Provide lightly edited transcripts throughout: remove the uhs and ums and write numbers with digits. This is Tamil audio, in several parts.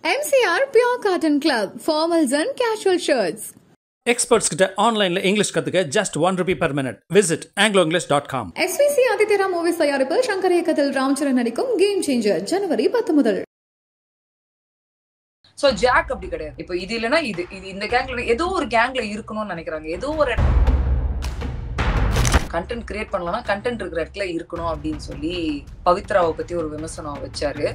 MCR Pure Cotton Club, formals and casual shirts. Experts கிட்ட ஆன்லைன்ல இங்கிலீஷ் கத்துக்க just ₹1 per minute. Visit angloenglish.com. SVC ஆதித்யரா மூவிஸ் தயாரிப்பில் சங்கர் இயக்கத்தில் ராம்சரண் நடிக்கும் கேம் சேஞ்சர் ஜனவரி 10 முதல். சோ ஜாக் அப்படி கிடையாது. இப்போ இது இல்லனா இது இந்த கேங்ல ஏதோ ஒரு கேங்ல இருக்கணும்னு நினைக்கிறாங்க. ஏதோ ஒரு கண்டென்ட் கிரியேட் பண்ணலாம், கண்டென்ட் இருக்கிற இடத்துல இருக்கணும் அப்படின்னு சொல்லி பவித்ராவை பத்தி ஒரு விமர்சனம் வச்சாரு.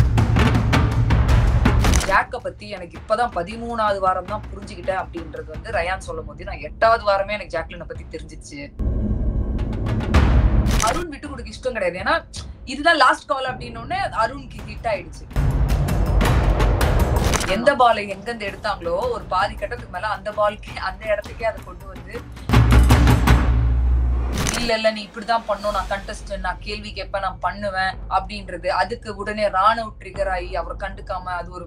ஜாக்க பத்தி எனக்கு இப்பதான் 13வது வாரம் தான் புரிஞ்சுக்கிட்டேன் அப்படின்றது வந்து ரயான் சொல்லும் போது நான் 8வது வாரமே எனக்கு ஜாக்லினை பத்தி தெரிஞ்சிச்சு. அருண் விட்டு கொடுக்க இஷ்டம் கிடையாது. ஏன்னா இதுதான் லாஸ்ட் கால் அப்படின்னு அருணுக்கு ஹிட் ஆயிடுச்சு. எந்த பாலை எங்கிருந்து எடுத்தாங்களோ ஒரு பாதி கட்டத்துக்கு மேல அந்த பாலுக்கு அந்த இடத்துக்கே அதை கொண்டு வந்து இல்ல நீ இப்படிதான் பண்ணும், நான் கண்டஸ்டன்ட், நான் கேள்வி கேட்பேன், நான் பண்ணுவேன் அப்படின்றது. அதுக்கு உடனே ராணுவ ட்ரிகர் ஆகி அவரை கண்டுக்காம அது ஒரு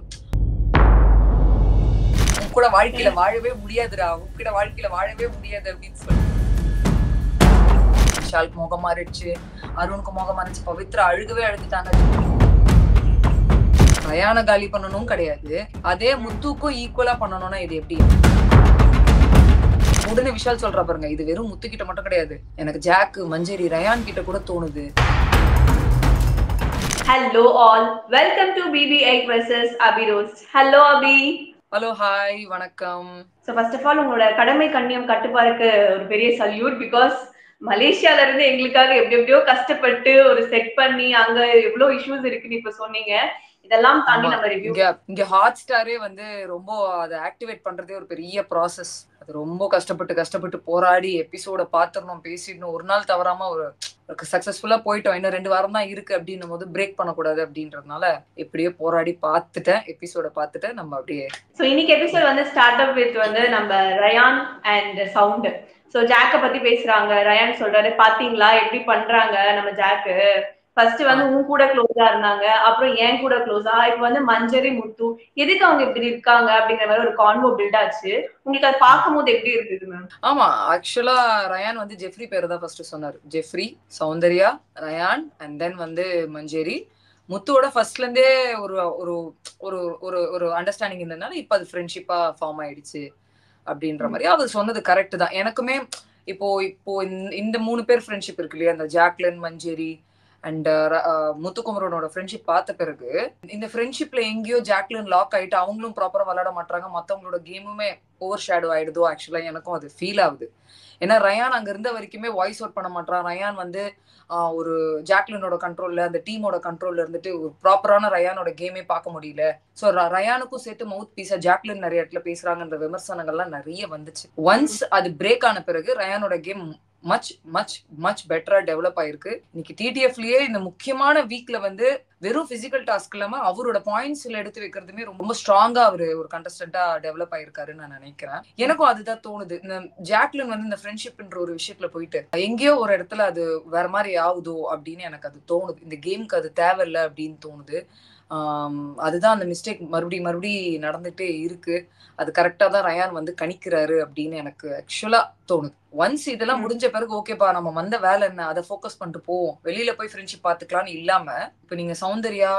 கூட வாழ்க்கையில வாழவே முடியாதுடா, உங்ககிட்ட வாழ்க்கையில வாழவே முடியாது அப்படின்னு சொல்லி விஷாலுக்கு முகம் மாறிடுச்சு, அருணுக்கு முகம் மாறிடுச்சு, பவித்ரா அழுகவே அழுதுட்டாங்க. ரயான காலி பண்ணணும் கிடையாது, அதே முத்துக்கும் ஈக்குவலா பண்ணணும்னா இது எப்படி? உடனே விஷால் சொல்ற பாருங்க, இது வெறும் முத்து கிட்ட மட்டும் கிடையாது, எனக்கு ஜாக், மஞ்சரி, ரயான் கிட்ட கூட தோணுது. Hello all, welcome to BB8 versus Abhi Roast. Hello Abhi. Hello, hi, வணக்கம். So first of all உங்களோட கடமை கண்ணியம் கட்டுப்பாருக்கு ஒரு பெரிய சல்யூட். பிகாஸ் மலேசியால இருந்து எங்களுக்காக எப்படியோ கஷ்டப்பட்டு ஒரு செட் பண்ணி அங்க எவ்வளவு இஷ்யூஸ் இருக்குன்னு இப்ப சொன்னீங்க. இதெல்லாம் தாண்டி நம்ம ரிவ்யூ இங்க ஹாட் ஸ்டாரே வந்து ரொம்ப அதை ஆக்டிவேட் பண்றதே ஒரு பெரிய ப்ராசஸ். அது ரொம்ப கஷ்டப்பட்டு போராடி எபிசோட பாத்துறணும், பேசிடணும், ஒரு நாள் தவறாம ஒரு சக்சஸ்ஃபுல்லா போயிட்டோம். இன்னும் 2 வாரம் தான் இருக்கு அப்படின்னும் போது பிரேக் பண்ணக்கூடாது அப்படின்றதுனால எப்படியோ போராடி பார்த்துட்டேன், எபிசோட பார்த்துட்டேன். நம்ம அப்படியே சோ இன்னைக்கு எபிசோட் வந்து ஸ்டார்ட் அப் வித் வந்து நம்ம ரயான் அண்ட் சவுண்ட். சோ ஜாக்க பத்தி பேசுறாங்க. ரயான் சொல்றாரு, பாத்தீங்களா எப்படி பண்றாங்க நம்ம ஜாக்கு, ஃபர்ஸ்ட் வந்து உன் கூட க்ளோஸா இருந்தாங்க, அப்புறம் ஏன் கூட க்ளோஸா, இப்ப வந்து மஞ்சரி, முத்து, எதுக்கு அவங்க இப்படி இருக்காங்க அப்படிங்கிற மாதிரி ஒரு கான்வோ பில்ட் ஆச்சு. உங்களுக்கு அதை பார்க்கும் போது எப்படி இருந்தது மேம்? ஆமா, ஆக்சுவலா ரயான் வந்து ஜெஃப்ரி பேரு தான் ஃபர்ஸ்ட் சொன்னாரு. Jeffrey, Soundarya, Rayan and then வந்து மஞ்சரி. முத்துவோட ஃபர்ஸ்ட்ல இருந்தே ஒரு ஒரு ஒரு ஒரு ஒரு அண்டர்ஸ்டாண்டிங் இருந்ததுனால இப்ப அது ஃப்ரெண்ட்ஷிப்பா ஃபார்ம் ஆயிடுச்சு அப்படின்ற மாதிரி அவர் சொன்னது கரெக்ட் தான். எனக்குமே இப்போ இந்த 3 பேர் ஃப்ரெண்ட்ஷிப் இருக்கு இல்லையா, அந்த ஜாக்லின், மஞ்சரி அண்ட் முத்துக்குமரனோட ஃப்ரெண்ட்ஷிப் பார்த்த பிறகு இந்த ஃப்ரெண்ட்ஷிப்ல எங்கேயோ ஜாக்லின் லாக் ஆயிட்டு அவங்களும் ப்ராப்பரா விளையாட மாட்டாங்க, மத்தவங்களோட கேமுமே ஓவர் ஷேடோ ஆயிடுதோ. ஆக்சுவலா எனக்கும் அது ஃபீல் ஆகுது. ஏன்னா ரயான் அங்க இருந்த வரைக்குமே வாய்ஸ் அவுட் பண்ண மாட்டான். ரயான் வந்து ஒரு ஜாக்லினோட கண்ட்ரோல்ல, அந்த டீமோட கண்ட்ரோல்ல இருந்துட்டு ஒரு ப்ராப்பரான ரயானோட கேமே பார்க்க முடியல. சோ ரயானுக்கும் சேர்த்து மவுத் பீஸா ஜாக்லின் நிறைய இடத்துல பேசுறாங்கன்ற விமர்சனங்கள்லாம் நிறைய வந்துச்சு. ஒன்ஸ் அது பிரேக் ஆன பிறகு ரயானோட கேம் மச் மச் மச் பெட்டரா டெவலப் ஆயிருக்கு. இன்னைக்கு டிடிஎஃப்லயே இந்த முக்கியமான வீக்ல வந்து வெறும் பிசிக்கல் டாஸ்க் இல்லாம அவரோட பாயிண்ட்ஸ்ல எடுத்து வைக்கிறதுமே ரொம்ப ஸ்ட்ராங்கா அவரு ஒரு கண்டஸ்டன்டா டெவலப் ஆயிருக்காருன்னு நான் நினைக்கிறேன். எனக்கும் அதுதான் தோணுது. இந்த ஜாக்லின் வந்து இந்த ஃப்ரெண்ட்ஷிப்ன்ற ஒரு விஷயத்துல போயிட்டு எங்கேயோ ஒரு இடத்துல அது வேற மாதிரி ஆகுதோ அப்படின்னு எனக்கு அது தோணுது. இந்த கேமுக்கு அது தேவையில்லை அப்படின்னு தோணுது. அதுதான் அந்த மிஸ்டேக் மறுபடியும் நடந்துட்டே இருக்கு. அது கரெக்டா தான் ரயான் வந்து கணிக்கிறாரு அப்படின்னு எனக்கு ஆக்சுவலா தோணுது. ஒன்ஸ் இதெல்லாம் முடிஞ்ச பிறகு ஓகேப்பா, நம்ம வந்த வேலை என்ன, அதை ஃபோக்கஸ் பண்ணிட்டு போவோம், வெளியில போய் ஃப்ரெண்ட்ஷிப் பாத்துக்கலாம்னு இல்லாம இப்ப நீங்க சௌந்தர்யா,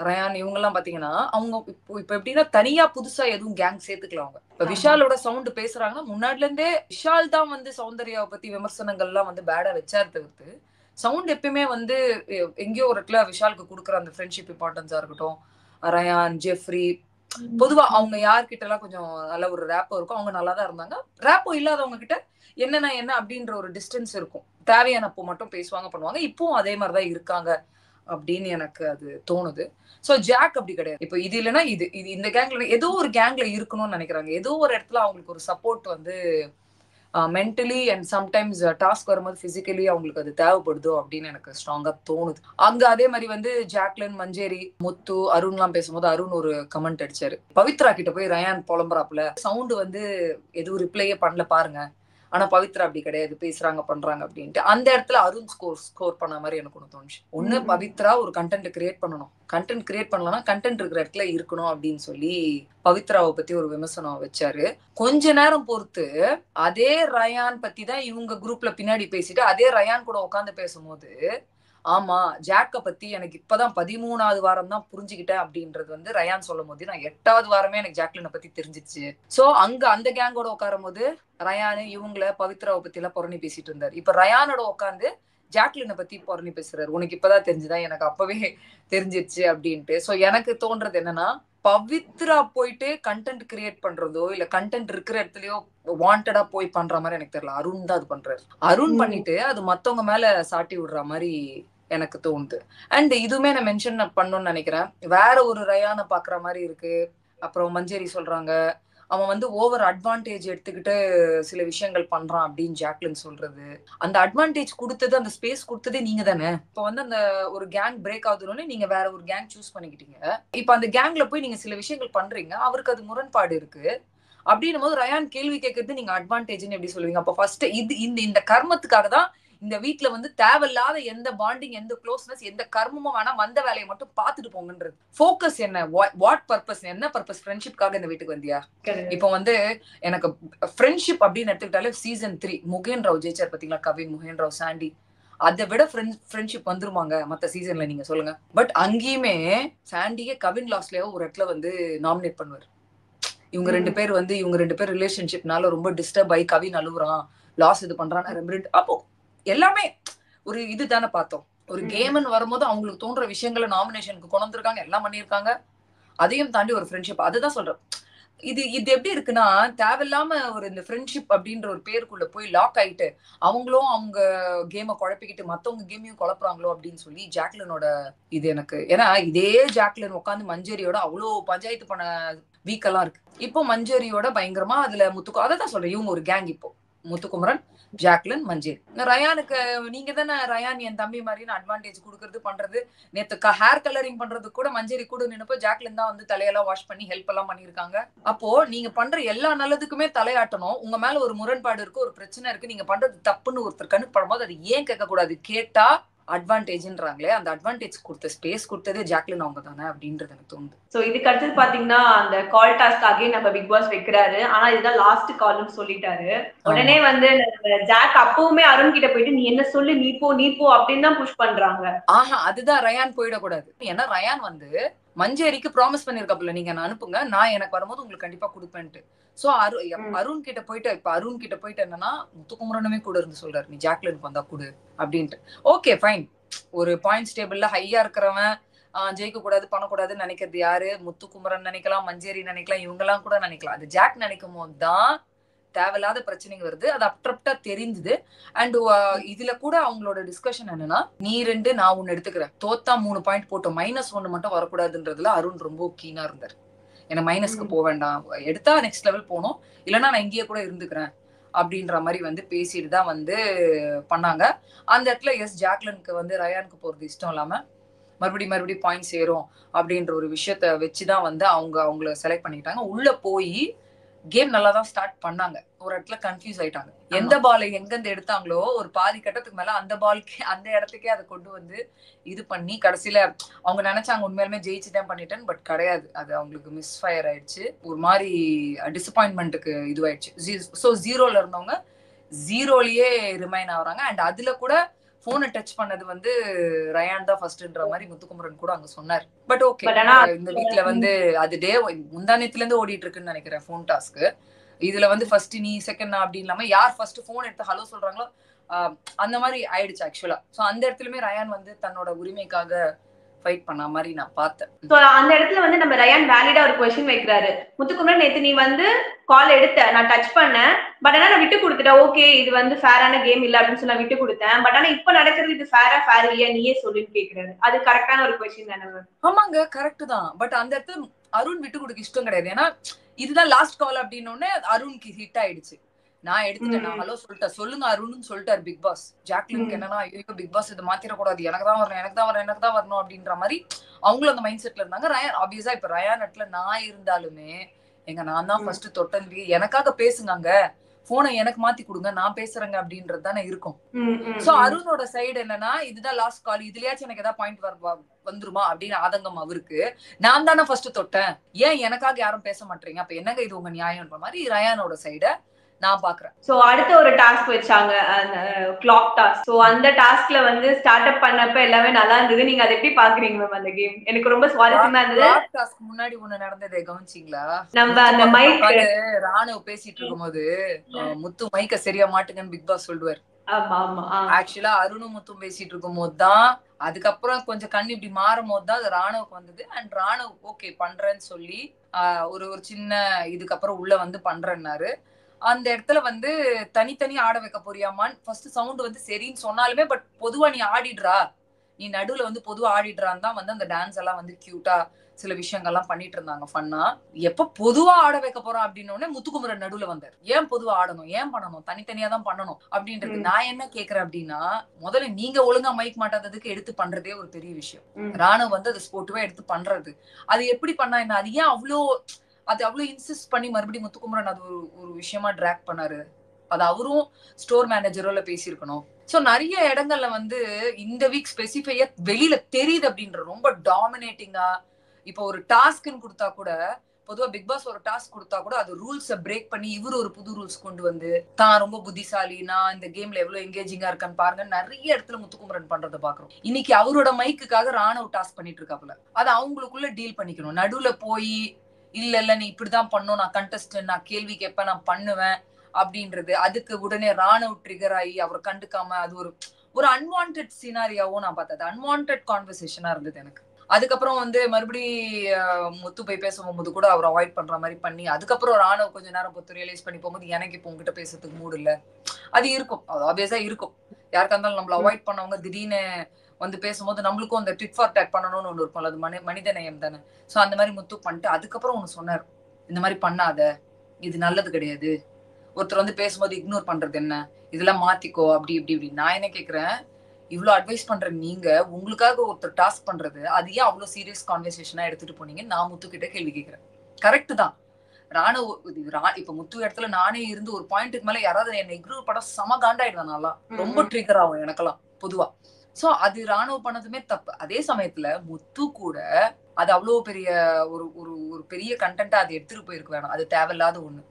ரயான் இவங்க எல்லாம் பாத்தீங்கன்னா அவங்க இப்ப எப்படின்னா தனியா புதுசா எதுவும் கேங் சேர்த்துக்கலாம். அவங்க இப்ப விஷாலோட சவுண்ட் பேசுறாங்கன்னா முன்னாடில இருந்தே விஷால் தான் வந்து சௌந்தர்யாவை பத்தி விமர்சனங்கள் எல்லாம் வந்து பேடா வச்சாரு தவிர்த்து சவுண்ட் எப்பயுமே வந்து எங்கேயோ ஒரு இடத்துல விஷாலுக்கு கொடுக்குற அந்த ஃப்ரெண்ட்ஷிப் இம்பார்ட்டன்ஸா இருக்கட்டும், ரயான், ஜெஃப்ரி, பொதுவா அவங்க யார்கிட்ட எல்லாம் கொஞ்சம் நல்ல ஒரு ரேப்போ இருக்கும், அவங்க நல்லா தான் இருந்தாங்க. ரேப்போ இல்லாதவங்க கிட்ட என்ன அப்படின்ற ஒரு டிஸ்டன்ஸ் இருக்கும். தேவையானப்போ மட்டும் பேசுவாங்க, பண்ணுவாங்க. இப்பவும் அதே மாதிரிதான் இருக்காங்க அப்படின்னு எனக்கு அது தோணுது. சோ ஜாக் அப்படி கிடையாது. இப்போ இது இல்லைன்னா இது இந்த கேங்ல ஏதோ ஒரு கேங்ல இருக்கணும்னு நினைக்கிறாங்க. ஏதோ ஒரு இடத்துல அவங்களுக்கு ஒரு சப்போர்ட் வந்து மென்டலி அண்ட் சம்டைம்ஸ் டாஸ்க் வரும்போது பிசிக்கலி அவங்களுக்கு அது தேவைப்படுதோ அப்படின்னு எனக்கு ஸ்ட்ராங்கா தோணுது. அங்க அதே மாதிரி வந்து ஜாக்லின், மஞ்சேரி, முத்து, அருண் எல்லாம் பேசும்போது அருண் ஒரு கமெண்ட் அடிச்சாரு, பவித்ரா கிட்ட போய் ரயான் புலம்புறாப்புல, சவுண்ட் வந்து எதுவும் ரிப்ளையே பண்ணல பாருங்க, ஆனா பவித்ரா அப்படி கிடையாது, பேசுறாங்க பண்றாங்க அப்படின்ட்டு. அந்த இடத்துல அருண் ஸ்கோர் பண்ண மாதிரி எனக்கு ஒண்ணு தோணுச்சு. ஒண்ணு பவித்ரா ஒரு கண்டென்ட் கிரியேட் பண்ணணும், கண்டென்ட் கிரியேட் பண்ணலன்னா கண்டென்ட் இருக்கிற இடத்துல இருக்கணும் அப்படின்னு சொல்லி பவித்ராவை பத்தி ஒரு விமர்சனம் வச்சாரு. கொஞ்ச நேரம் பொறுத்து அதே ரயான் பத்தி தான் இவங்க குரூப்ல பின்னாடி பேசிட்டு அதே ரயான் கூட உட்காந்து பேசும்போது ஆமா ஜாக்க பத்தி எனக்கு இப்பதான் 13வது வாரம் தான் புரிஞ்சுக்கிட்டேன் அப்படின்றது வந்து ரயான் சொல்லும் போது நான் 8வது வாரமே எனக்கு ஜாக்லினை பத்தி தெரிஞ்சிச்சு. சோ அங்க அந்த கேங்கோட உட்காரும் போது ரயானு இவங்கள பவித்ராவை பத்தி எல்லாம் புறணி பேசிட்டு இருந்தாரு. இப்ப ரயானோட உட்காந்து ஜாக்லினை பத்தி புறணி பேசுறாரு. உனக்கு இப்பதான் தெரிஞ்சுதான், எனக்கு அப்பவே தெரிஞ்சிருச்சு அப்படின்ட்டு. சோ எனக்கு தோன்றது என்னன்னா, பவித்ரா போயிட்டு கண்டென்ட் கிரியேட் பண்றதோ இல்ல கண்டென்ட் இருக்கிற இடத்துலயோ வாண்டடா போய் பண்ற மாதிரி எனக்கு தெரியல. அருண் தான் அது பண்றாரு. அருண் பண்ணிட்டு அது மத்தவங்க மேல சாட்டி விடுற மாதிரி எனக்கு தோணுது. அண்ட் இதுவுமே நான் மென்ஷன் பண்ணணும்னு நினைக்கிறேன். வேற ஒரு ரயானை பாக்குற மாதிரி இருக்கு. அப்புறம் மஞ்சரி சொல்றாங்க அவன் வந்து ஓவர் அட்வான்டேஜ் எடுத்துக்கிட்டு சில விஷயங்கள் பண்றான் அப்படின்னு ஜாக்லின் சொல்றது. அந்த அட்வான்டேஜ் கொடுத்தது, அந்த ஸ்பேஸ் கொடுத்ததே நீங்க தானே. இப்ப வந்து அந்த ஒரு கேங் பிரேக் ஆகுதுன்னு நீங்க வேற ஒரு கேங் சூஸ் பண்ணிக்கிட்டீங்க. இப்ப அந்த கேங்ல போய் நீங்க சில விஷயங்கள் பண்றீங்க, அவருக்கு அது முரண்பாடு இருக்கு. அப்படின்னும் போது ரயான் கேள்வி கேட்கறது நீங்க அட்வான்டேஜ்னு எப்படி சொல்லுவீங்க? அப்ப ஃபர்ஸ்ட் இந்த கர்மத்துக்காக தான் இந்த வீட்டுல வந்து தேவையில்லாத எந்த பாண்டிங், எந்த க்ளோஸ்னஸ், எந்த கர்மமும் வேணாம், வந்த வேலையை மட்டும் பாத்துட்டு போங்கன்றது. ஃபோக்கஸ் என்ன? What purpose? என்ன பர்பஸ்? ஃப்ரெண்ட்ஷிப்காக இந்த வீட்டுக்கு வந்தியா? இப்போ வந்து எனக்கு ஃப்ரெண்ட்ஷிப் அப்படின்னு எடுத்துக்கிட்டாலே சீசன் 3 முகேன் ராவ் ஜெயிச்சார் பாத்தீங்களா, கவின், முகேன் ராவ், சாண்டி. அதை விட ஃப்ரெண்ட்ஷிப் வந்துருமாங்க மத்த சீசன்ல? நீங்க சொல்லுங்க. பட் அங்கேயுமே சாண்டியே கவின் லாஸ்ட்லயோ ஒரு இடத்துல வந்து நாமினேட் பண்ணுவார். இவங்க ரெண்டு பேர் ரிலேஷன்ஷிப்னால ரொம்ப டிஸ்டர்ப் ஆகி கவின் அழுவுறான், லாஸ் இது பண்றான். அப்போ எல்லாமே ஒரு இதுதானே பார்த்தோம். ஒரு கேம்னு வரும்போது அவங்களுக்கு தோன்ற விஷயங்களை நாமினேஷனுக்கு கொண்டு வந்திருக்காங்க, எல்லாம் பண்ணியிருக்காங்க. அதையும் தாண்டி ஒரு ஃப்ரெண்ட்ஷிப். அதுதான் சொல்றேன். இது எப்படி இருக்குன்னா, தேவையில்லாம ஒரு இந்த ஃப்ரெண்ட்ஷிப் அப்படின்ற ஒரு பேருக்குள்ள போய் லாக் ஆயிட்டு அவங்களும் அவங்க கேமை குழப்பிக்கிட்டு மத்தவங்க கேமையும் குழப்புறாங்களோ அப்படின்னு சொல்லி ஜாக்லினோட இது எனக்கு. ஏன்னா இதே ஜாக்லின் உட்காந்து மஞ்சரியோட அவ்வளோ பஞ்சாயத்து பண்ண வீக்கெல்லாம் இருக்கு. இப்போ மஞ்சரியோட பயங்கரமா அதுல அதை தான் சொல்றேன், இவங்க ஒரு கேங். இப்போ முத்துக்குமரன், ஜாக்லின், மஞ்சரி. ரயானுக்கு நீங்க தானே ரயான் என் தம்பி மாதிரின்னு அட்வான்டேஜ் கொடுக்கறது பண்றது. நேத்து ஹேர் கலரிங் பண்றது கூட மஞ்சரி கூட நினைப்போ ஜாக்லின் தான் வந்து தலையெல்லாம் வாஷ் பண்ணி ஹெல்ப் எல்லாம் பண்ணிருக்காங்க. அப்போ நீங்க பண்ற எல்லா நல்லதுக்குமே தலையாட்டணும். உங்க மேல ஒரு முரண்பாடு இருக்கு, ஒரு பிரச்சனை இருக்கு, நீங்க பண்றது தப்புன்னு ஒருத்தர் கணக்கு படும்போது அது ஏன் கேட்க கூடாது? கேட்டா அட்வான்டேஜ்ன்றாங்களே, அந்த அட்வான்டேஜ் கொடுத்த ஸ்பேஸ் கொடுத்ததே ஜாக்லின் அவங்க தானே அப்படின்றது எனக்கு தோணுது. சோ இதுக்கு அடுத்தது பாத்தீங்கன்னா அந்த கால் டாஸ்க் அகைன் நம்ம பிக் பாஸ் வைக்கிறாரு. ஆனா இதுதான் லாஸ்ட் கால்னு சொல்லிட்டாரு. உடனே வந்து ஜாக் அப்பவுமே அருண் கிட்ட போயிட்டு நீ என்ன சொல்லு, நீ போ அப்படின்னு தான் புஷ் பண்றாங்க. அதுதான் ரயான் போயிடக்கூடாது. ஏன்னா ரயான் வந்து மஞ்சேரிக்கு ப்ராமிஸ் பண்ணிருக்காப்புல, நீங்க என்ன அனுப்புங்க, நான் எனக்கு வரும்போது உங்களுக்கு கண்டிப்பா கொடுப்பேன்ட்டு. சோ அருண் கிட்ட போயிட்டு இப்ப அருண் கிட்ட போயிட்டு என்னன்னா முத்துக்குமரனுமே கூட இருந்து சொல்றாரு நீ ஜாக்லினுக்கு வந்தா கொடு அப்படின்ட்டு. Okay fine. ஒரு பாயிண்ட்ஸ் டேபிள்ல ஹையா இருக்கிறவன் ஜெயிக்க கூடாது, பண்ணக்கூடாதுன்னு நினைக்கிறது யாரு? முத்துக்குமரன் நினைக்கலாம், மஞ்சேரி நினைக்கலாம், இவங்க எல்லாம் கூட நினைக்கலாம். அது ஜாக் நினைக்கும் போதுதான் தேவையில்லாத பிரச்சனைங்க வருது. அது அப்டப்டா தெரிஞ்சுது. அண்ட் இதுல கூட அவங்களோட டிஸ்கஷன் என்னன்னா, நீ 2 நான் 1 எடுத்துக்கிறேன், தோத்தா 3 பாயிண்ட் போட்டோம், -1 மட்டும் வரக்கூடாதுன்றதுல அருண் ரொம்ப கீனா இருந்தார். என்ன மைனஸ்க்கு போக வேண்டாம், எடுத்தா நெக்ஸ்ட் லெவல் போகணும், இல்லைன்னா நான் இங்கேயே கூட இருந்துக்கிறேன் அப்படின்ற மாதிரி வந்து பேசிட்டு தான் வந்து பண்ணாங்க. அந்த இடத்துல ஜாக்லினுக்கு வந்து ரயானுக்கு போறது இஷ்டம் இல்லாம மறுபடியும் பாயிண்ட்ஸ் ஏறும் அப்படின்ற ஒரு விஷயத்த வச்சுதான் வந்து அவங்கள செலக்ட் பண்ணிக்கிட்டாங்க. உள்ள போய் கேம் நல்லா தான் ஸ்டார்ட் பண்ணாங்க. ஒரு இடத்துல கன்ஃபியூஸ் ஆயிட்டாங்க. எந்த பால் எங்கிருந்து எடுத்தாங்களோ ஒரு பாதி கட்டத்துக்கு மேல அந்த பால்க்கே அந்த இடத்துக்கே அதை கொண்டு வந்து இது பண்ணி கடைசியில அவங்க நினைச்சாங்க உண்மையிலுமே ஜெயிச்சுதான் பண்ணிட்டேன். பட் கிடையாது, அது அவங்களுக்கு மிஸ் ஃபயர் ஆயிடுச்சு. ஒரு மாதிரி டிசப்பாயின்மெண்ட்டுக்கு இதுவாயிடுச்சு. ஸோ 0ல இருந்தவங்க 0லயே ரிமைன் ஆகுறாங்க. அண்ட் அதுல கூட போனை டச் பண்ணது வந்து ரயான் தான் ஃபர்ஸ்ட்ன்ற மாதிரி முத்துக்குமரன் கூட அங்க சொன்னார். பட் ஓகே, இந்த வீக்ல வந்து அது முந்தானத்துல இருந்து ஓடிட்டு இருக்குன்னு நினைக்கிறேன் போன் டாஸ்க். இதுல வந்து ஃபர்ஸ்ட் நீ செகண்ட் அப்படின்னு இல்லாம யார் ஃபர்ஸ்ட் போன் எடுத்து ஹலோ சொல்றாங்களோ அந்த மாதிரி ஆயிடுச்சு ஆக்சுவலா. சோ அந்த இடத்துலயுமே ரயான் வந்து தன்னோட உரிமைக்காக ஃபைட் பண்ண மாதிரி நான் பார்த்தேன். சோ அந்த இடத்துல வந்து நம்ம ரயான் வேலிடா ஒரு क्वेश्चन வைக்கிறாரு. முத்துக்குமரன் நேத்து நீ வந்து கால் எடுத்த, நான் டச் பண்ணேன், பட் ஆனா நான் விட்டு கொடுத்துட்டேன். ஓகே இது வந்து ஃபேரான கேம் இல்ல அப்படின்னு சொல்லி நான் விட்டு கொடுத்தேன். பட் ஆனா இப்ப நடக்கிறது இது ஃபேர் இல்லையா நீயே சொல்லுன்னு கேக்குறாரு. அது கரெக்டான ஒரு क्वेश्चन தானே? ஆமாங்க, கரெக்ட் தான். பட் அந்த இடத்துல அருண் விட்டு கொடுக்க இஷ்டம் கிடையாது. ஏன்னா இதுதான் லாஸ்ட் கால் அப்படின்னு உடனே அருணுக்கு ஹிட் ஆயிடுச்சு. நான் எடுத்துட்டேன், நான் ஹலோ சொல்லிட்டேன், சொல்லுங்க அருண்னு சொல்லிட்டாரு பிக் பாஸ். ஜாக்லினுக்கு என்னன்னா ஐயோ பிக் பாஸ் இதை மாத்திரக்கூடாது, எனக்கு தான் வரணும் அப்படின்ற மாதிரி அவங்களும் அந்த மைண்ட் செட்ல இருந்தாங்க. ரயான் ஆப்வியஸா இப்ப ரயான் இடத்துல நான் இருந்தாலுமே நான் தான் ஃபர்ஸ்ட் தொட்டன், எனக்காக பேசுங்க, போனை எனக்கு மாத்தி கொடுங்க, நான் பேசுறேங்க அப்படின்றது தானே இருக்கும். சோ அருணோட சைடு என்னன்னா இதுதான் லாஸ்ட் கால், இதுலயாச்சும் எனக்கு ஏதாவது பாயிண்ட் வந்துருமா அப்படின்னு ஆதங்கம் அவருக்கு. நான் தானே ஃபர்ஸ்ட் தொட்டேன், ஏன் எனக்காக யாரும் பேச மாட்டீங்க, அப்ப என்னங்க இது உங்க நியாயம்ன்ற மாதிரி ரயானோட சைட நான் பாக்குறேன். சோ அடுத்த ஒரு டாஸ்க் வச்சாங்க, அந்த கிளாக் டாஸ்க். சோ அந்த டாஸ்க்ல வந்து ஸ்டார்ட் அப் பண்ணப்ப எல்லாமே நல்லா இருந்தது. நீங்க அதை எப்படி பாக்குறீங்க மேம் அந்த கேம்? எனக்கு ரொம்ப சுவாரஸ்யமா இருந்தது. கிளாக் டாஸ்க் முன்னாடி ஒண்ணு நடந்ததே கவனிச்சீங்களா? நம்ம அந்த மைக் ராணுவ பேசிட்டு இருக்கும்போது முத்து மைக்க சரியா மாட்டுங்கன்னு பிக் பாஸ் சொல்லுவார். ஆக்சுவலா அருணும் முத்தும் பேசிட்டு இருக்கும் போதுதான், அதுக்கப்புறம் கொஞ்சம் கண்ணு இப்படி மாறும் போதுதான் அது ராணுவுக்கு வந்தது. அண்ட் ராணுவ ஓகே பண்றேன்னு சொல்லி ஒரு ஒரு சின்ன இதுக்கப்புறம் உள்ள வந்து பண்றேன்னாரு. அந்த இடத்துல வந்து தனித்தனி ஆட வைக்க போறியாமான்னு ஃபர்ஸ்ட் சவுண்ட் வந்து சரின்னு சொன்னாலுமே, பட் பொதுவா நீ ஆடிடுறா, நீ நடுவுல வந்து பொதுவா ஆடிடுறான்னு தான் வந்து அந்த டான்ஸ் எல்லாம் வந்து கியூட்டா சில விஷயங்கள்லாம் பண்ணிட்டு இருந்தாங்க ஃபன்னா. எப்ப பொதுவா ஆட வைக்க போறோம் அப்படின்னோடனே முத்துக்குமரன் நடுவுல வந்தார். ஏன் பொதுவா ஆடணும், ஏன் பண்ணணும், தனித்தனியா தான் பண்ணணும் அப்படின்றது. நான் என்ன கேக்குறேன் அப்படின்னா, முதல்ல நீங்க ஒழுங்கா மைக் மாட்டாததுக்கு எடுத்து பண்றதே ஒரு பெரிய விஷயம். ராணுவ வந்து அது ஸ்போர்ட்டிவா எடுத்து பண்றது, அது எப்படி பண்ணா என்ன, அது ஏன் அவ்வளவு இன்சிஸ்ட் பண்ணி மறுபடியும் முத்துக்குமரன் அது ஒரு விஷயமா டிராக் பண்ணாரு? அது அவரும் ஸ்டோர் மேனேஜரோல பேசியிருக்கணும். சோ நிறைய இடங்கள்ல வந்து இந்த வீக் ஸ்பெசிஃபையா வெளியில தெரியுது அப்படின்ற ரொம்ப டாமினேட்டிங்கா. இப்போ ஒரு டாஸ்க்னு கொடுத்தா கூட, பொதுவா பிக் பாஸ் ஒரு டாஸ்க் கொடுத்தா கூட அது ரூல்ஸை பிரேக் பண்ணி இவரு ஒரு புது ரூல்ஸ் கொண்டு வந்து தான் ரொம்ப புத்திசாலி, நான் இந்த கேம்ல எவ்வளவு எங்கேஜிங்கா இருக்கான்னு பாருங்க நிறைய இடத்துல முத்துக்குமரன் பண்றதை பாக்குறோம். இன்னைக்கு அவரோட மைக்குக்காக ராணுவ டாஸ்க் பண்ணிட்டு இருக்காப்புல. அதை அவங்களுக்குள்ள டீல் பண்ணிக்கணும். நடுவுல போய் இல்ல நீ இப்படிதான் பண்ணும், நான் கண்டஸ்டன்ட், நான் கேள்வி கேட்பேன், நான் பண்ணுவேன் அப்படின்றது. அதுக்கு உடனே ராணுவ ட்ரிகர் ஆகி அவரை கண்டுக்காம அது ஒரு அன்வான்ட் சினாரியாவும் நான் பார்த்தது. அன்வான்ட் கான்வர்சேஷனா இருந்தது எனக்கு. அதுக்கப்புறம் வந்து மறுபடி முத்து போய் பேசும்போது கூட அவர் அவாய்ட் பண்ற மாதிரி பண்ணி, அதுக்கப்புறம் ராணுவ கொஞ்ச நேரம் பொத்து ரியலைஸ் பண்ணி போகும்போது எனக்கு இப்போ உங்ககிட்ட பேசுறதுக்கு மூடு இல்ல. அது இருக்கும், அது ஆப்வியஸா இருக்கும். யாருக்கா இருந்தாலும் நம்மள அவாய்ட் பண்ணவங்க திடீர்னு வந்து பேசும்போது நம்மளுக்கும் அந்த டிட் ஃபார் டேட் பண்ணணும்னு ஒண்ணு இருக்கும். அது மனித நேயம் தானே. சோ அந்த மாதிரி முத்து பண்ணிட்டு அதுக்கப்புறம் ஒண்ணு சொன்னார், இந்த மாதிரி பண்ணாத, இது நல்லது கிடையாது. ஒருத்தர் வந்து பேசும்போது இக்னோர் பண்றது என்ன, இதெல்லாம் மாத்திக்கோ அப்படி இப்படி இப்படி. நான் என்ன கேக்குறேன், இவ்வளவு அட்வைஸ் பண்ற நீங்க உங்களுக்காக ஒருத்தர் டாஸ்க் பண்றது, அது ஏன் அவ்வளவு சீரியஸ் கான்வர்சேஷனா எடுத்துட்டு போனீங்க? நான் முத்து கிட்ட கேள்வி கேட்கிறேன். கரெக்ட் தான், இப்ப முத்து இடத்துல நானே இருந்து ஒரு பாயிண்ட்டுக்கு மேல யாராவது என்ன இக்னோர் பண்ண சம காண்டாயிடுவேன். நல்லா ரொம்ப ட்ரிகர் ஆகும் எனக்கெல்லாம் பொதுவா. சோ அது ராணுவ பண்ணதுமே தப்பு. அதே சமயத்துல முத்து கூட அது அவ்வளவு பெரிய ஒரு பெரிய கண்டென்ட்டா அது எடுத்துட்டு போயிருக்கு வேணாம், அது தேவையில்லாத ஒண்ணு.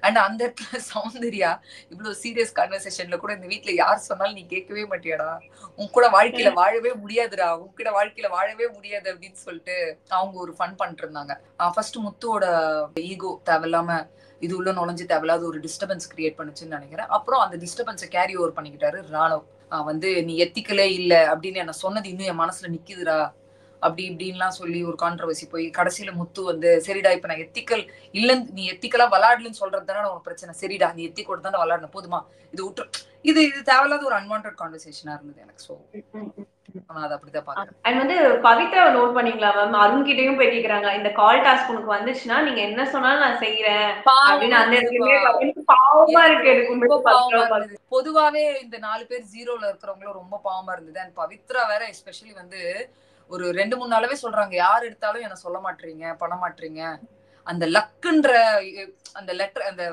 அண்ட் அந்த இடத்துல சௌந்தர்யா இவ்வளவு சீரியஸ் கான்வர்சேஷன்ல கூட இந்த வீட்டுல யார் சொன்னாலும் நீ கேட்கவே மாட்டியாடா, உன் கூட வாழ்க்கையில வாழவே முடியாதுடா, உன்கிட்ட வாழ்க்கையில வாழவே முடியாது அப்படின்னு சொல்லிட்டு அவங்க ஒரு ஃபன் பண்ணிட்டு இருந்தாங்க. ஃபர்ஸ்ட் முத்துவோட ஈகோ தேவையில்லாம இது உள்ள நுழைஞ்சு தேவையில்லாத ஒரு டிஸ்டர்பன்ஸ் கிரியேட் பண்ணுச்சுன்னு நினைக்கிறேன். அப்புறம் அந்த டிஸ்டர்பன்ஸை கேரி ஓவர் பண்ணிக்கிட்டாரு ராணுவ். வந்து நீ எத்திக்கலே இல்ல அப்படின்னு என்ன சொன்னது இன்னும் என் மனசுல நிக்குதுடா அப்படி இப்படின்லாம் சொல்லி ஒரு கான்ட்ரவர்சி போய் கடைசியில முத்து வந்து சரிடா இப்ப நான் எத்திக்கல் இல்லன்னு, நீ எத்திக்கலா விளையாடலன்னு சொல்றது தானே உனக்கு பிரச்சனை, சரிடா நீ எத்திக்கோட தானே விளையாடணும் போதுமா, இது விட்டு இது தேவையில்லாத ஒரு அன்வான்ட் கான்வர்சேஷனா இருந்தது எனக்கு. சோ நான் அதை அப்படிதான் பாக்குறேன். அண்ட் வந்து பவித்ரா நோட் பண்ணீங்களா மேம்? அருண் கிட்டயும் போய் கேக்குறாங்க, இந்த கால் டாஸ்க் உனக்கு வந்துச்சுன்னா நீங்க என்ன சொன்னாலும் நான் செய்யறேன் அப்படின்னு. அந்த இடத்துல பாவமா இருக்கு எனக்கு. பொதுவாவே இந்த 4 பேர் ஜீரோல இருக்கிறவங்களும் ரொம்ப பாவமா இருந்தது. அண்ட் பவித்ரா வேற எஸ்பெஷலி வந்து ஒரு 2-3 நாளாவே சொல்றாங்க, யார் எடுத்தாலும் என்ன சொல்ல மாட்டீங்க, பண்ண மாட்டீங்க. அந்த லக்குன்ற அந்த லெட்டர், அந்த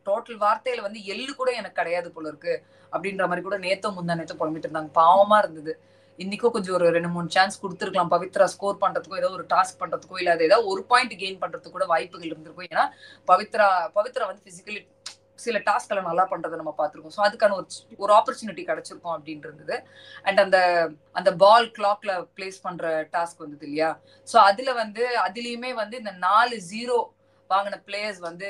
டோட்டல் வார்த்தையில வந்து எள்ளு கூட எனக்கு கிடையாது போல இருக்கு அப்படின்ற மாதிரி கூட முந்தா நேத்தோ புலம்பிட்டு இருந்தாங்க. பாவமா இருந்தது. இன்னைக்கும் கொஞ்சம் ஒரு 2-3 சான்ஸ் கொடுத்துருக்கலாம் பவித்ரா ஸ்கோர் பண்றதுக்கோ, ஏதோ ஒரு டாஸ்க் பண்றதுக்கோ, இல்ல ஏதாவது ஒரு பாயிண்ட் கெயின் பண்றதுக்கு கூட வாய்ப்புகள் இருந்திருக்கும். ஏன்னா பவித்ரா வந்து பிசிக்கலி சில டாஸ்க் எல்லாம் நல்லா பண்றதை நம்ம பார்த்திருக்கோம். ஸோ அதுக்கான ஒரு ஆப்பர்ச்சுனிட்டி கிடைச்சிருக்கும் அப்படின்னு இருந்தது. அண்ட் அந்த பால் கிளாக்ல பிளேஸ் பண்ற டாஸ்க் வந்தது இல்லையா, ஸோ அதுலயுமே வந்து இந்த 4-0 வாங்கின பிளேயர்ஸ் வந்து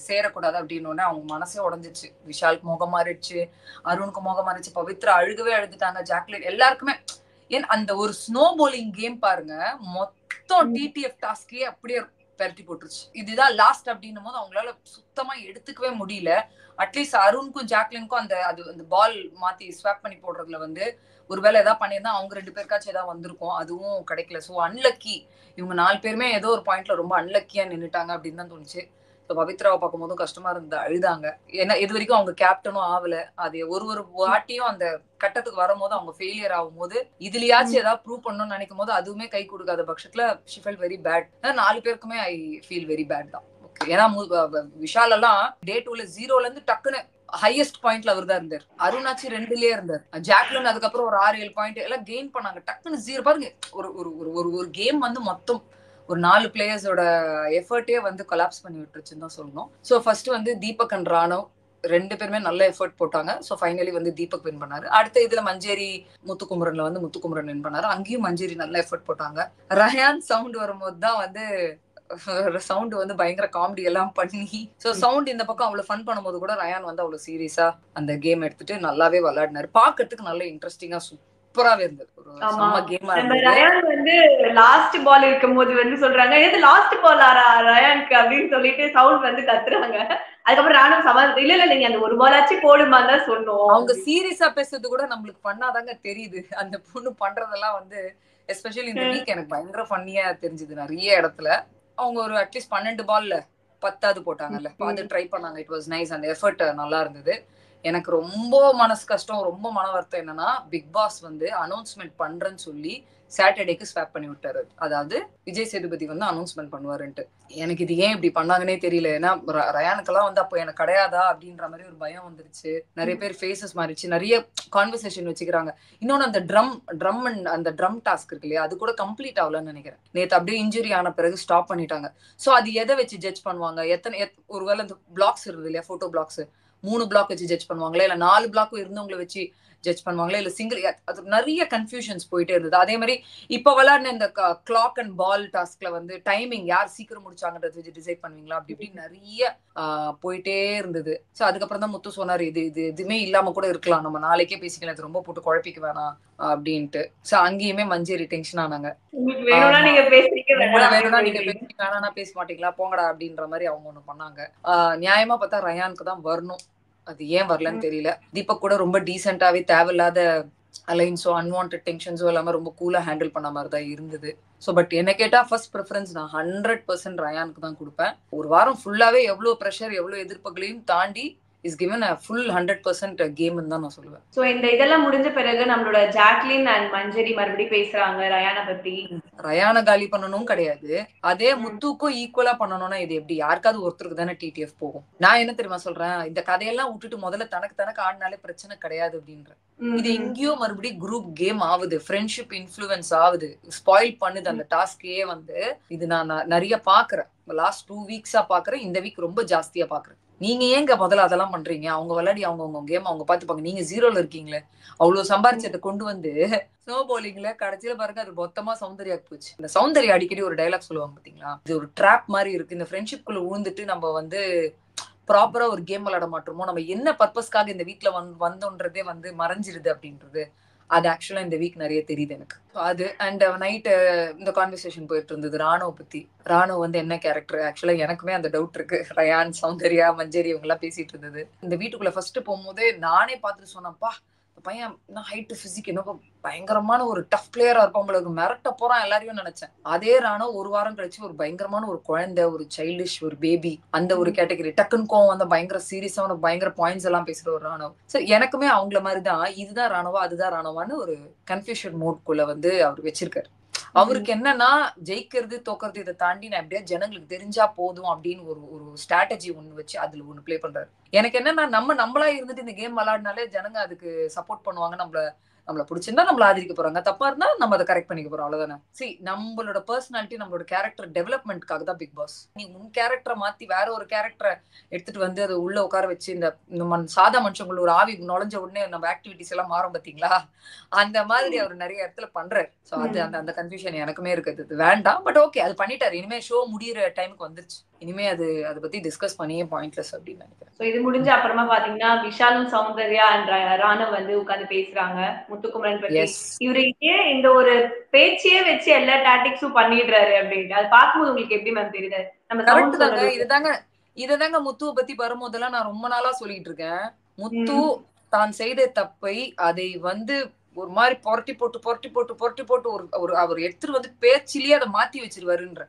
சேரக்கூடாது அப்படின்னு அவங்க மனசே உடஞ்சிச்சு. விஷாலுக்கு முகம் மாறிடுச்சு, அருணுக்கு முகம் மாறிடுச்சு, பவித்ரா அழுகவே அழுதுட்டாங்க, ஜாக்லின் எல்லாருக்குமே. ஏன் அந்த ஒரு ஸ்னோ போலிங் கேம் பாருங்க, மொத்தம் டிடிஎஃப் டாஸ்கே அப்படியே பெரட்டி போட்டுருச்சு. இதுதான் லாஸ்ட் அப்படின்னும் போது அவங்களால சுத்தமா எடுத்துக்கவே முடியல. அட்லீஸ்ட் அருணுக்கும் ஜாக்லினுக்கும் அந்த பால் மாத்தி ஸ்வாப் பண்ணி போடுறதுல வந்து ஒருவேளை ஏதாவது பண்ணியிருந்தா அவங்க 2 பேருக்காச்சும் ஏதாவது வந்திருக்கும், அதுவும் கிடைக்கல. ஸோ அன்லக்கி, இவங்க 4 பேருமே ஏதோ ஒரு பாயிண்ட்ல ரொம்ப அன்லக்கியா நின்னுட்டாங்க அப்படின்னு தான் தோணுச்சு. பவித்ராவை பார்க்கும் போதும் கஷ்டமா இருந்தது, அழுதாங்க. ஏன்னா இது வரைக்கும் அவங்க கேப்டனும் ஆகல. அது ஒரு வாட்டியும் அந்த கட்டத்துக்கு வரும்போது அவங்க ஃபெயிலியர் ஆகும் போது இதுலயாச்சும் ஏதாவது ப்ரூவ் பண்ணணும்னு நினைக்கும் போது அதுவுமே கை கொடுக்காத பட்சத்துல ஷி ஃபெல்ட் வெரி பேட். 4 பேருக்குமே ஐ ஃபீல் வெரி பேட் தான். ஏன்னா விஷால் எல்லாம் டே 2ல 0ல இருந்து டக்குன்னு ஹையஸ்ட் பாயிண்ட்ல அவர் தான் இருந்தார். அருணாச்சி 2லயே இருந்தார். ஜாக்லின் அதுக்கப்புறம் ஒரு 6-7 பாயிண்ட் எல்லாம் கெயின் பண்ணாங்க. டக்குன்னு 0 பாருங்க. ஒரு கேம் வந்து மொத்தம் ஒரு 4 பிளேயர்ஸோட எஃபர்ட்டே வந்து கொலாப்ஸ் பண்ணி விட்டுருச்சுன்னு தான் சொல்லணும். ஸோ ஃபர்ஸ்ட் வந்து தீபக் அண்ட் ராணவ் 2 பேருமே நல்ல எஃபர்ட் போட்டாங்க. ஸோ ஃபைனலி வந்து தீபக் வின் பண்ணாரு. அடுத்த இதுல மஞ்சேரி முத்துக்குமரன்ல வந்து முத்துக்குமரன் வின் பண்ணாரு. அங்கேயும் மஞ்சேரி நல்ல எஃபர்ட் போட்டாங்க. ரயான் சவுண்ட் வரும்போது தான் வந்து சவுண்ட் வந்து பயங்கர காமெடி எல்லாம் பண்ணி, ஸோ சவுண்ட் இந்த பக்கம் அவ்வளவு ஃபன் பண்ணும்போது கூட ரயான் வந்து அவ்வளவு சீரியஸா அந்த கேம் எடுத்துட்டு நல்லாவே விளையாடினாரு. பாக்குறதுக்கு நல்ல இன்ட்ரெஸ்டிங்கா சூப்பராவே இருந்தது. ஒரு செம்ம கேமா இருந்தது. ரயான் வந்து லாஸ்ட் பால் இருக்கும்போது வந்து சொல்றாங்க, இது லாஸ்ட் பால் ரயானுக்கு அப்படின்னு சொல்லிட்டு சவுண்ட் வந்து கத்துறாங்க. அதுக்கப்புறம் ராணுவ சமாளம், இல்ல நீங்க அந்த ஒரு பால் ஆச்சு போடுமா தான் சொன்னோம். அவங்க சீரியஸா பேசுறது கூட நம்மளுக்கு பண்ணாதாங்க தெரியுது. அந்த பொண்ணு பண்றதெல்லாம் வந்து எஸ்பெஷலி இந்த வீக் எனக்கு பயங்கர ஃபன்னியா தெரிஞ்சது. நிறைய இடத்துல அவங்க ஒரு அட்லீஸ்ட் 12 பால்ல 10 போட்டாங்கல்ல, அது ட்ரை பண்ணாங்க. It was nice. அந்த எஃபர்ட் நல்லா இருந்தது. எனக்கு ரொம்ப மனசு கஷ்டம், ரொம்ப மன வருத்தம் என்னன்னா, பிக் பாஸ் வந்து அனௌன்ஸ்மெண்ட் பண்றேன்னு சொல்லி சாட்டர்டேக்கு ஸ்வாப் பண்ணி விட்டாரு. அதாவது விஜய் சேதுபதி வந்து அனௌன்ஸ்மெண்ட் பண்ணுவாருன்ட்டு. எனக்கு இது ஏன் இப்படி பண்ணாங்கன்னே தெரியல. ஏன்னா ரயானுக்கெல்லாம் வந்து அப்போ எனக்கு கிடையாதா அப்படின்ற மாதிரி ஒரு பயம் வந்துருச்சு. நிறைய பேர் ஃபேஸஸ் மாறிச்சு, நிறைய கான்வர்சேஷன் வச்சுக்கிறாங்க. இன்னொன்னு அந்த அந்த ட்ரம் டாஸ்க் இருக்கு இல்லையா, அது கூட கம்ப்ளீட் ஆகலன்னு நினைக்கிறேன். நேற்று அப்படியே இன்ஜுரி ஆன பிறகு ஸ்டாப் பண்ணிட்டாங்க. ஸோ அது எதை வச்சு ஜட்ஜ் பண்ணுவாங்க? ஒருவேளை அந்த பிளாக்ஸ் இருந்தது இல்லையா, போட்டோ பிளாக்ஸ் 3 பிளாக் வச்சு ஜட்ஜ் பண்ணுவாங்களா, இல்ல 4 பிளாக் இருந்தவங்களை வச்சு ஜட்ஜ் பண்ணுவாங்களா, இல்ல சிங்கிள்? அது நிறைய கன்ஃபியூஷன்ஸ் போயிட்டே இருந்தது. அதே மாதிரி இப்ப விளையாடின இந்த கிளாக் அண்ட் பால் டாஸ்க்ல வந்து டைமிங் யார் சீக்கிரம் முடிச்சாங்கன்றது வச்சு டிசைட் பண்ணுவீங்களா, அப்படி இப்படி நிறைய போயிட்டே இருந்தது. சோ அதுக்கப்புறம் தான் முத்து சொன்னாரு, இது எதுவுமே இல்லாம கூட இருக்கலாம், நம்ம நாளைக்கே பேசிக்கலாம், இது ரொம்ப போட்டு குழப்பிக்க வேணாம் அப்படின்ட்டு. சோ அங்கேயுமே மஞ்சேரி டென்ஷன் ஆனாங்க. வேணும்னா நீங்க வேணா பேச மாட்டீங்களா, போங்கடா அப்படின்ற மாதிரி அவங்க ஒண்ணு பண்ணாங்க. நியாயமா பார்த்தா ரயானுக்கு தான் வரணும். அது ஏன் வரலன்னு தெரியல. தீபக் கூட ரொம்ப டீசென்டாவே தேவையில்லாத அலைன்ஸோ அன்வான்ட் டென்ஷன்ஸோ இல்லாம ரொம்ப கூலா ஹேண்டில் பண்ண மாதிரி தான் இருந்தது. ஸோ பட் என்ன கேட்டா ஃபர்ஸ்ட் ப்ரிஃபரன்ஸ் நான் 100% ரயானுக்கு தான் கொடுப்பேன். ஒரு வாரம் ஃபுல்லாவே எவ்வளவு ப்ரெஷர் எவ்வளவு எதிர்ப்புகளையும் தாண்டி is given a full 100% game தான் நான் சொல்லுவேன். சோ இந்த இதெல்லாம் முடிஞ்ச பிறகு நம்மளோட ஜாக்லின் அண்ட் மஞ்சரி மறுபடியும் பேசுறாங்க ரயானை பத்தி. ரயானை காலி பண்ணணும் கிடையாது, அதே முத்துக்கும் ஈக்குவலா பண்ணணும்னா இது எப்படி? யாருக்காவது ஒருத்தருக்கு தானே டிடிஎஃப் போகும். நான் என்ன தெரியுமா சொல்றேன், இந்த கதையெல்லாம் விட்டுட்டு முதல்ல தனக்கு ஆடினாலே பிரச்சனை கிடையாது அப்படின்ற. இது எங்கேயோ மறுபடியும் குரூப் கேம் ஆகுது, ஃப்ரெண்ட்ஷிப் இன்ஃப்ளூயன்ஸ் ஆகுது, ஸ்பாயில் பண்ணுது அந்த டாஸ்கே வந்து. இது நான் நிறைய பாக்குறேன், லாஸ்ட் 2 வீக்ஸா பாக்குறேன், இந்த வீக் ரொம்ப ஜாஸ்தியா பாக்குறேன். நீங்க ஏங்க முதல்ல அதெல்லாம் பண்றீங்க? அவங்க விளையாடி அவங்க கேம் அவங்க பாத்துப்பாங்க. நீங்க 0ல இருக்கீங்களே, அவ்வளவு சம்பாரிச்சதை கொண்டு வந்து ஸ்னோ போலிங்ல கடைசியில பாருங்க அது மொத்தமா சௌந்தர்யாக்கு போச்சு. இந்த சௌந்தர்யா அடிக்கடி ஒரு டைலாக் சொல்லுவாங்க பாத்தீங்களா, இது ஒரு ட்ராப் மாதிரி இருக்கு. இந்த ஃப்ரெண்ட்ஷிப் குள்ள ஊந்துட்டு நம்ம வந்து ப்ராப்பரா ஒரு கேம் விளையாட மாட்டோமோ, நம்ம என்ன பர்பஸ்க்காக இந்த வீக்ல வந்தோன்றதே வந்து மறைஞ்சிருது அப்படின்றது. அது ஆக்சுவலா இந்த வீக் நிறைய தெரியுது எனக்கு. அது அண்ட் நைட் இந்த கான்வர்சேஷன் போயிட்டு இருந்தது ராணுவ பத்தி. ராணுவ வந்து என்ன கேரக்டர்? ஆக்சுவலா எனக்குமே அந்த டவுட் இருக்கு. ரயான், சௌந்தர்யா, மஞ்சரி இவங்க எல்லாம் பேசிட்டு இருந்தது. இந்த வீட்டுக்குள்ள ஃபர்ஸ்ட் போகும்போதே நானே பார்த்துட்டு சொன்னப்பா, பையன் ஹைட் பிசிக் என்ன பயங்கரமான ஒரு டஃப் பிளேயரா இருப்பான், உங்களுக்கு மிரட்ட போறான் எல்லாரையும் நினைச்சேன். அதே ராணுவ ஒரு வாரம் கழிச்சு ஒரு பயங்கரமான ஒரு குழந்தை, ஒரு சைல்டிஷ், ஒரு பேபி, அந்த ஒரு கேட்டகரி. டக்குன்னு கோவம் வந்து பயங்கர சீரியஸான பயங்கர பாயிண்ட்ஸ் எல்லாம் பேசுற ஒரு ராணுவ. சோ எனக்குமே அவங்கள மாதிரிதான், இதுதான் ராணுவா அதுதான் ராணுவான்னு ஒரு கன்ஃபியூஷன் மோட்குள்ள வந்து அவர் வச்சிருக்காரு. அவருக்கு என்னன்னா, ஜெயிக்கிறது தோக்கிறது இதை தாண்டி நான் எப்படியா ஜனங்களுக்கு தெரிஞ்சா போதும் அப்படின்னு ஒரு ஸ்ட்ராட்டஜி ஒண்ணு வச்சு அதுல ஒண்ணு பிளே பண்றாரு. எனக்கு என்னன்னா, நம்மளா இருந்துட்டு இந்த கேம் விளையாடினாலே ஜனங்க அதுக்கு சப்போர்ட் பண்ணுவாங்க, நம்மள பிடிச்சிருந்தா நம்மள ஆதரிக்க போறாங்க, தப்பா இருந்தா நம்ம அதை கரெக்ட் பண்ணிக்க போறோம், அவ்வளவுதானே. சரி, நம்மளோட பர்சனாலிட்டி நம்மளோட கேரக்டர் டெவலப்மெண்ட்காக தான் பிக் பாஸ். நீ உன் கேரக்டரை மாத்தி வேற ஒரு கேரக்டரை எடுத்துட்டு வந்து அதை உள்ள உட்கார வச்சு இந்த சாதா மனுஷங்கள ஒரு ஆவி நுழைஞ்ச உடனே நம்ம ஆக்டிவிட்டிஸ் எல்லாம் மாறும் பாத்தீங்களா, அந்த மாதிரி அவர் நிறைய இடத்துல பண்றாரு. சோ அது அந்த கன்ஃபியூஷன் எனக்குமே இருக்குது. அது வேண்டாம், பட் ஓகே அது பண்ணிட்டாரு. இனிமே ஷோ முடியிற டைமுக்கு வந்துருச்சு, இனிமே அதை பத்தி டிஸ்கஸ் பண்ணியே பாயிண்ட்லெஸ் அப்படின்னு நினைக்கிறேன். சோ இது முடிஞ்ச அப்புறமா பாத்தீங்கன்னா விஷாலும் சௌந்தர்யா அண்ட் ராணவ் வந்து உட்கார்ந்து பேசுறாங்க முத்துக்குமரன் பத்தி. இவரு ஏன் இந்த ஒரு பேச்சையே வச்சு எல்லா டாக்டிக்ஸும் பண்ணிடுறாரு அப்படின்னு அது பார்க்கும்போது உங்களுக்கு எப்படி மேம் தெரியுது? நம்ம இதுதாங்க முத்துவை பத்தி வரும்போதெல்லாம் நான் ரொம்ப நாளா சொல்லிட்டு இருக்கேன். முத்து தான் செய்த தப்பை அதை வந்து ஒரு மாதிரி புரட்டி போட்டு அவர் எடுத்துட்டு வந்து பேச்சிலேயே அதை மாத்தி வச்சிருவாருன்ற.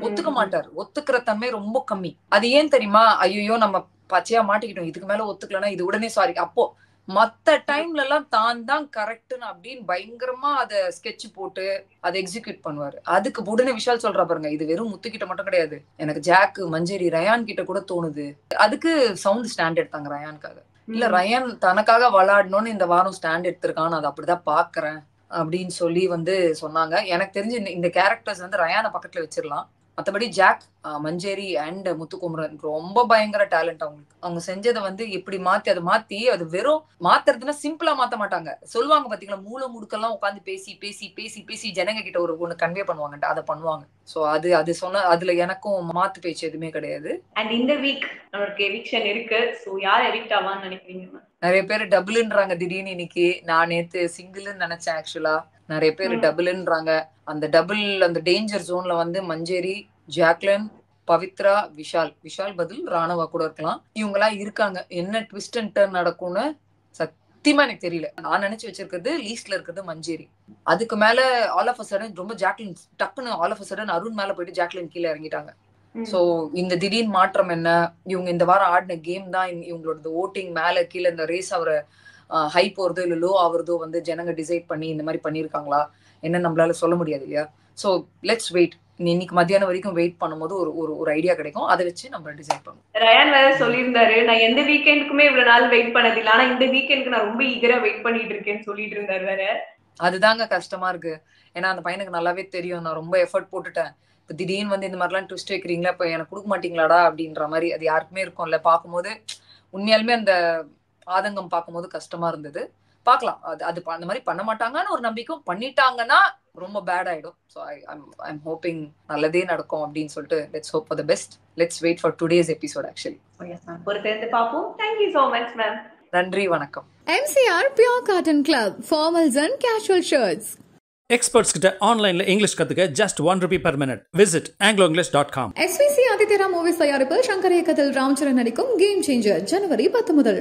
ஒத்துக்க மாட்டார், ஒத்துக்கிற தன்மை ரொம்ப கம்மி. அது ஏன் தெரியுமா? ஐயோ நம்ம பச்சையா மாட்டிக்கிட்டோம், இதுக்கு மேல ஒத்துக்கலன்னா இது உடனே சாரி. அப்போ மத்த டைம்ல எல்லாம் தான் கரெக்ட்னு அப்படின்னு பயங்கரமா அதை ஸ்கெட்ச் போட்டு அதை எக்ஸிக்யூட் பண்ணுவாரு. அதுக்கு உடனே விஷால் சொல்றா பாருங்க, இது வெறும் முத்துக்கிட்ட மட்டும் கிடையாது, எனக்கு ஜாக்கு, மஞ்சரி, ரயான் கிட்ட கூட தோணுது. அதுக்கு சவுண்ட் ஸ்டாண்ட் எடுத்தாங்க ரயானுக்காக. இல்ல ரயான் தனக்காக விளையாடணும்னு இந்த வாரம் ஸ்டாண்ட் எடுத்திருக்கான்னு அதை அப்படிதான் பாக்குறேன் அப்படின்னு சொல்லி வந்து சொன்னாங்க. எனக்கு தெரிஞ்சு இந்த கேரக்டர்ஸ் வந்து ரயானை பக்கத்துல வச்சிடலாம். மற்றபடி ஜாக், மஞ்சேரி அண்ட் முத்துக்குமரன் ரொம்ப பயங்கர டேலண்ட் அவங்களுக்கு. அவங்க செஞ்சதை வந்து எப்படி மாத்தி அது வெறும் மாத்துறதுன்னா சிம்பிளா மாத்த மாட்டாங்க. சொல்லுவாங்க பாத்தீங்களா, மூளை முடுக்கெல்லாம் உட்காந்து பேசி பேசி பேசி பேசி ஜனங்க கிட்ட ஒண்ணு கன்வே பண்ணுவாங்க, அதை பண்ணுவாங்க. சோ அது சொன்ன அதுல எனக்கும் மாத்து பேச்சு எதுவுமே கிடையாது. அண்ட் இந்த வீக் நம்மளுக்கு எவிக்ஷன் இருக்கு. சோ யார் எவிக்ட் ஆவான்னு நினைக்கிறீங்க? நிறைய பேர் டபுள்ன்றாங்க திடீர்னு இன்னைக்கு. நான் நேத்து சிங்கிள்னு நினைச்சேன் ஆக்சுவலா. நிறைய பேர் டபுள்ன்றாங்க. அந்த டபுள் அந்த டேஞ்சர் ஜோன்ல வந்து மஞ்சேரி, ஜாக்லின், பவித்ரா, விஷால் பதில் ராணவா கூட இருக்கலாம். இவங்க எல்லாம் இருக்காங்க. என்ன ட்விஸ்ட் அண்ட் டர்ன் நடக்கும்னு சத்தியமா எனக்கு தெரியல. நான் நினைச்சு வச்சிருக்கிறது லீஸ்ட்ல இருக்கிறது மஞ்சேரி. அதுக்கு மேல ஆல் ஆஃப் அ சடன் ரொம்ப ஜாக்லின் டக்குன்னு all of a sudden Arun மேல போயிட்டு ஜாக்லின் கீழே இறங்கிட்டாங்க. சோ இந்த திடீர் மாற்றம் என்ன? இவங்க இந்த வாரம் ஆடின கேம் தான் இவங்களோட ஓட்டிங் மேல கீழே இந்த ரேஸ் அவரை ஹை போறதோ இல்ல லோ ஆகுறதோ வந்து ஜனங்க டிசைட் பண்ணி இந்த மாதிரி பண்ணிருக்காங்களா என்ன நம்மளால சொல்ல முடியாது இல்லையா. So let's wait. இன்னைக்கு மத்தியானம் வரைக்கும் வெயிட் பண்ணும்போது ஒரு ஐடியா கிடைக்கும். அதை வச்சு நம்ம டிசைட் பண்ணுவோம். ரயான் வேற சொல்லியிருந்தாரு, நான் எந்த வீக்கெண்டுக்குமே இவ்வளவு நாள் வெயிட் பண்ணதில்லை, ஆனா இந்த வீக்கெண்டுக்கு நான் ரொம்ப ஈகரா வெயிட் பண்ணிட்டு இருக்கேன்னு சொல்லிட்டு இருந்தாரு வேற. அதுதாங்க கஷ்டமா இருக்கு. ஏன்னா அந்த பையனுக்கு நல்லாவே தெரியும் நான் ரொம்ப எஃபர்ட் போட்டுட்டேன். இப்ப திடீர்னு வந்து இந்த மாதிரிலாம் ட்விஸ்ட் வைக்கிறீங்களா, இப்ப எனக்கு கொடுக்க மாட்டீங்களாடா அப்படின்ற மாதிரி அது யாருக்குமே இருக்கும்ல. பார்க்கும்போது உண்மையாலுமே அந்த ஆதங்கம் பார்க்கும்போது கஷ்டமா இருந்தது. பார்க்கலாம், அது அந்த மாதிரி பண்ண மாட்டாங்கன்னு ஒரு நம்பிக்கையும். பண்ணிட்டாங்கன்னா ரொம்ப பேட் ஆயிடும். ஸோ ஐம் ஹோப்பிங் நல்லதே நடக்கும் அப்படின்னு சொல்லிட்டு let's hope for the best. Let's wait for today's episode actually. பொறுத்திருந்து பார்ப்போம். Thank you so much ma'am. நன்றி, வணக்கம். MCR Pure Cotton Club, formals and casual shirts. Experts கிட்ட ஆன்லைன்ல இங்கிலீஷ் கத்துக்க just ₹1 per minute. Visit angloenglish.com. SVC ஆதித்யரா மூவிஸ் தயாரிப்பில் சங்கர் இயக்கத்தில் ராம்சரண் நடிக்கும் கேம் சேஞ்சர் ஜனவரி 10 முதல்.